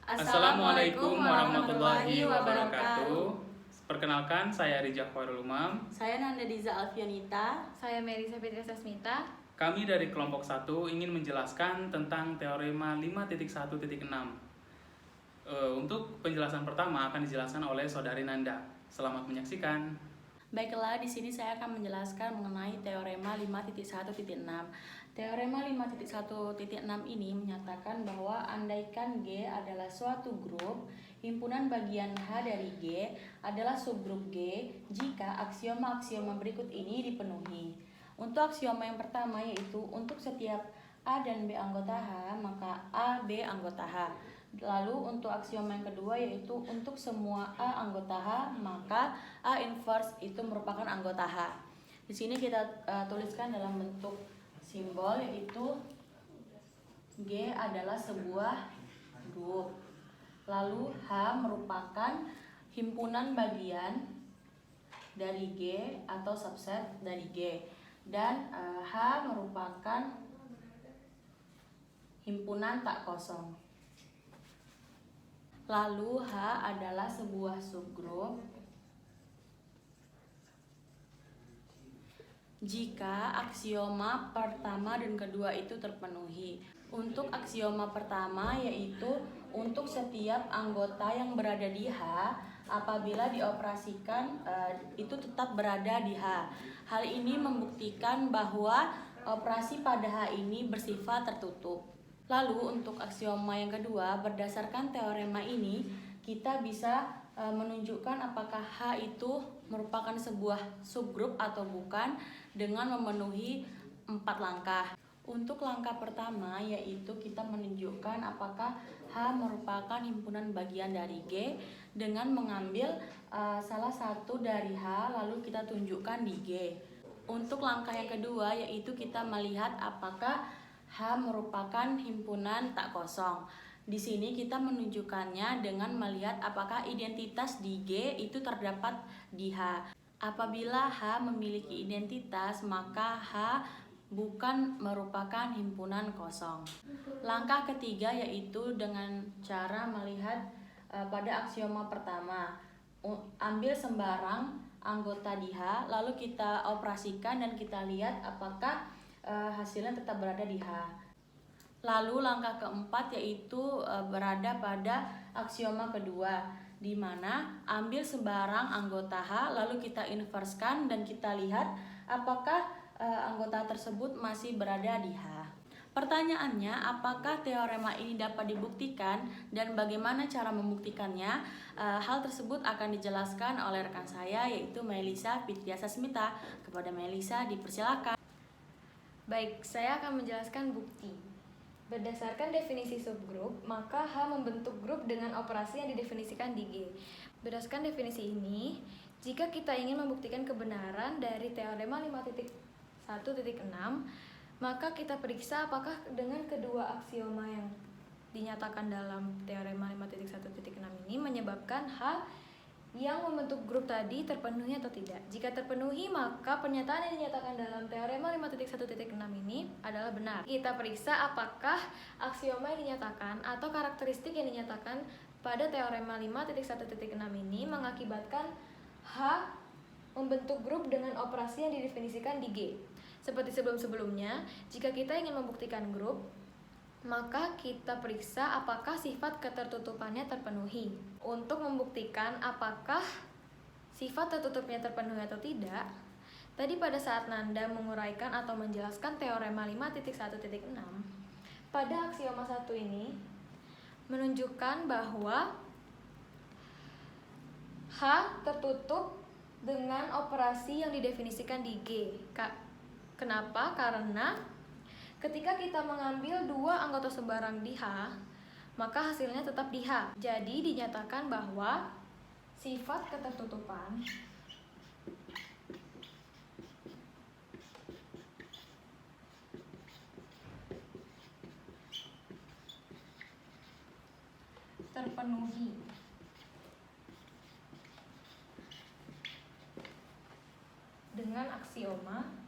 Assalamualaikum warahmatullahi wabarakatuh. Perkenalkan, saya Rijah Khairul Umam. Saya Nanda Diza Alfianita. Saya Melisa Fitri Sasmita. Kami dari kelompok 1 ingin menjelaskan tentang teorema 5.1.6. Untuk penjelasan pertama akan dijelaskan oleh Saudari Nanda. Selamat menyaksikan. Baiklah, di sini saya akan menjelaskan mengenai teorema 5.1.6. Teorema 5.1.6 ini menyatakan bahwa andaikan G adalah suatu grup, himpunan bagian H dari G adalah subgrup G jika aksioma-aksioma berikut ini dipenuhi. Untuk aksioma yang pertama yaitu untuk setiap A dan B anggota H, maka A, B anggota H. Lalu untuk aksioma yang kedua yaitu untuk semua A anggota H, maka A inverse itu merupakan anggota H. Di sini kita tuliskan dalam bentuk simbol yaitu G adalah sebuah grup. Lalu H merupakan himpunan bagian dari G atau subset dari G. Dan H merupakan himpunan tak kosong. Lalu H adalah sebuah subgrup jika aksioma pertama dan kedua itu terpenuhi. Untuk aksioma pertama yaitu untuk setiap anggota yang berada di H apabila dioperasikan itu tetap berada di H. Hal ini membuktikan bahwa operasi pada H ini bersifat tertutup. Lalu untuk aksioma yang kedua, berdasarkan teorema ini kita bisa menunjukkan apakah H itu merupakan sebuah subgrup atau bukan dengan memenuhi 4 langkah. Untuk langkah pertama yaitu kita menunjukkan apakah H merupakan himpunan bagian dari G dengan mengambil salah satu dari H lalu kita tunjukkan di G. Untuk langkah yang kedua yaitu kita melihat apakah H merupakan himpunan tak kosong. Di sini kita menunjukkannya dengan melihat apakah identitas di G itu terdapat di H. Apabila H memiliki identitas, maka H bukan merupakan himpunan kosong. Langkah ketiga yaitu dengan cara melihat pada aksioma pertama. Ambil sembarang anggota di H, lalu kita operasikan dan kita lihat apakah hasilnya tetap berada di H. Lalu langkah keempat yaitu berada pada aksioma kedua, di mana ambil sembarang anggota H lalu kita inverskan dan kita lihat apakah anggota tersebut masih berada di H. Pertanyaannya, apakah teorema ini dapat dibuktikan dan bagaimana cara membuktikannya? Hal tersebut akan dijelaskan oleh rekan saya yaitu Melisa Fitri Sasmita. Kepada Melisa dipersilakan. Baik, saya akan menjelaskan bukti. Berdasarkan definisi subgrup, maka H membentuk grup dengan operasi yang didefinisikan di G. Berdasarkan definisi ini, jika kita ingin membuktikan kebenaran dari teorema 5.1.6, maka kita periksa apakah dengan kedua aksioma yang dinyatakan dalam teorema 5.1.6 ini menyebabkan H yang membentuk grup tadi terpenuhi atau tidak. Jika terpenuhi, maka pernyataan yang dinyatakan dalam teorema 5.1.6 ini adalah benar. Kita periksa apakah aksioma yang dinyatakan atau karakteristik yang dinyatakan pada teorema 5.1.6 ini mengakibatkan H membentuk grup dengan operasi yang didefinisikan di G. Seperti sebelum-sebelumnya, jika kita ingin membuktikan grup, maka kita periksa apakah sifat ketertutupannya terpenuhi. Untuk membuktikan apakah sifat tertutupnya terpenuhi atau tidak, tadi pada saat Nanda menguraikan atau menjelaskan teorema 5.1.6, pada aksioma 1 ini menunjukkan bahwa H tertutup dengan operasi yang didefinisikan di G. Kenapa? Karena ketika kita mengambil dua anggota sembarang di H, maka hasilnya tetap di H. Jadi dinyatakan bahwa sifat ketertutupan terpenuhi. Dengan aksioma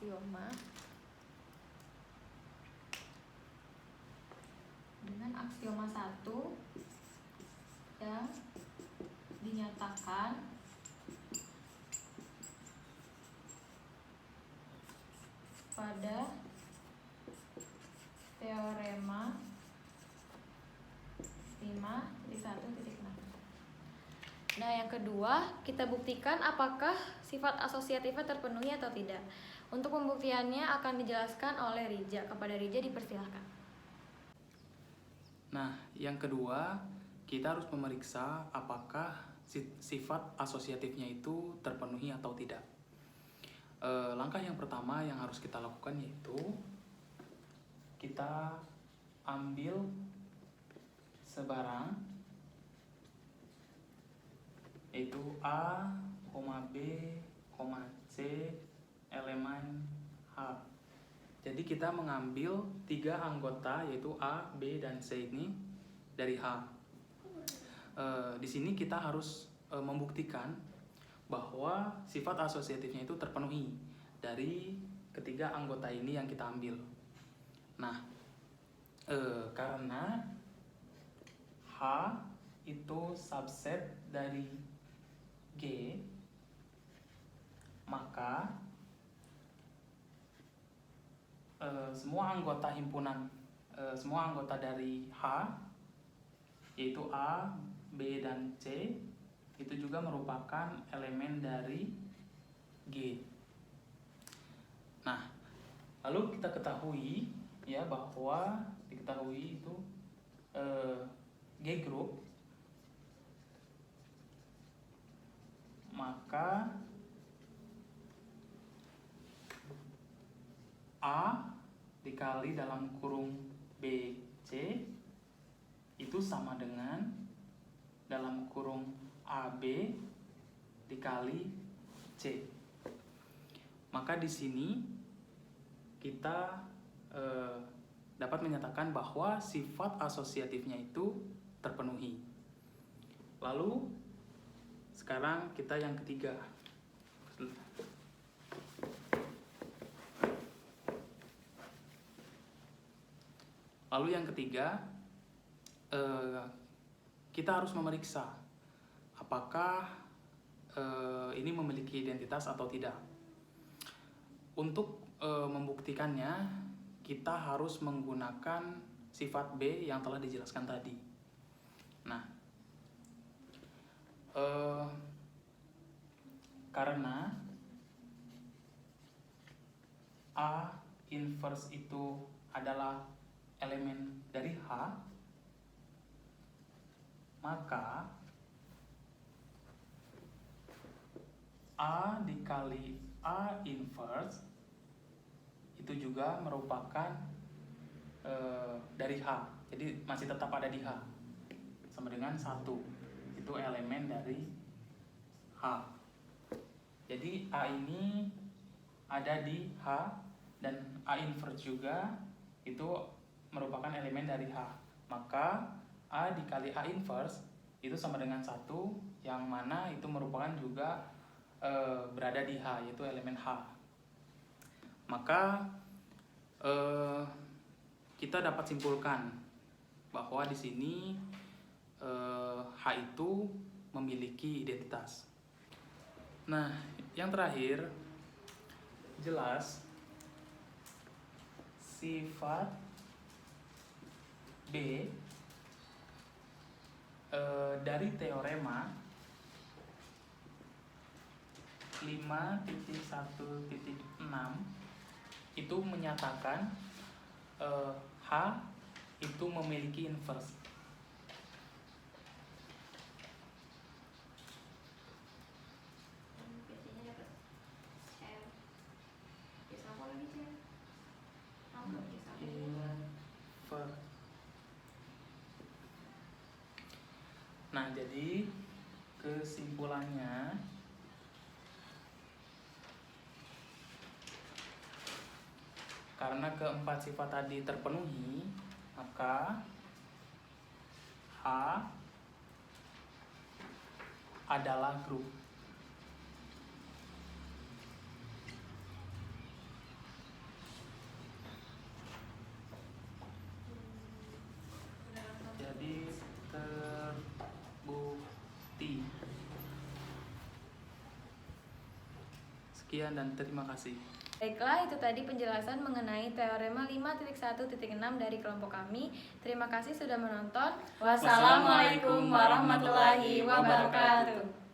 aksioma dengan aksioma 1 yang dinyatakan pada teorema 5.1.6. Nah, yang kedua, kita buktikan apakah sifat asosiatifnya terpenuhi atau tidak. Untuk pembuktiannya akan dijelaskan oleh Rija. Kepada Rija dipersilahkan. Nah, yang kedua, kita harus memeriksa apakah sifat asosiatifnya itu terpenuhi atau tidak. Langkah yang pertama yang harus kita lakukan yaitu kita ambil sebarang yaitu A, B, C, elemen H. Jadi kita mengambil 3 anggota yaitu A, B, dan C ini dari H. Di sini kita harus membuktikan bahwa sifat asosiatifnya itu terpenuhi dari ketiga anggota ini yang kita ambil. Nah, karena H itu subset dari G, maka semua anggota himpunan, semua anggota dari H, yaitu A, B, dan C, itu juga merupakan elemen dari G. Nah, lalu kita ketahui ya bahwa diketahui itu G group, maka A dikali dalam kurung BC itu sama dengan dalam kurung AB dikali C. Maka di sini kita dapat menyatakan bahwa sifat asosiatifnya itu terpenuhi. Lalu sekarang kita yang ketiga. Lalu yang ketiga, kita harus memeriksa apakah ini memiliki identitas atau tidak. Untuk membuktikannya, kita harus menggunakan sifat B yang telah dijelaskan tadi. Nah, karena A inverse itu adalah elemen dari H, maka A dikali A inverse itu juga merupakan dari H, jadi masih tetap ada di H, sama dengan 1, itu elemen dari H. Jadi A ini ada di H, dan A inverse juga itu merupakan elemen dari H. Maka A dikali A inverse itu sama dengan 1, yang mana itu merupakan juga berada di H, yaitu elemen H. Maka kita dapat simpulkan bahwa di sini H itu memiliki identitas. Nah, yang terakhir, jelas sifat B dari teorema 5.1.6 itu menyatakan H itu memiliki inverse. Nah, jadi kesimpulannya karena keempat sifat tadi terpenuhi, maka H adalah grup. Sekian dan terima kasih. Baiklah, itu tadi penjelasan mengenai teorema 5.1.6 dari kelompok kami. Terima kasih sudah menonton. Wassalamualaikum warahmatullahi wabarakatuh.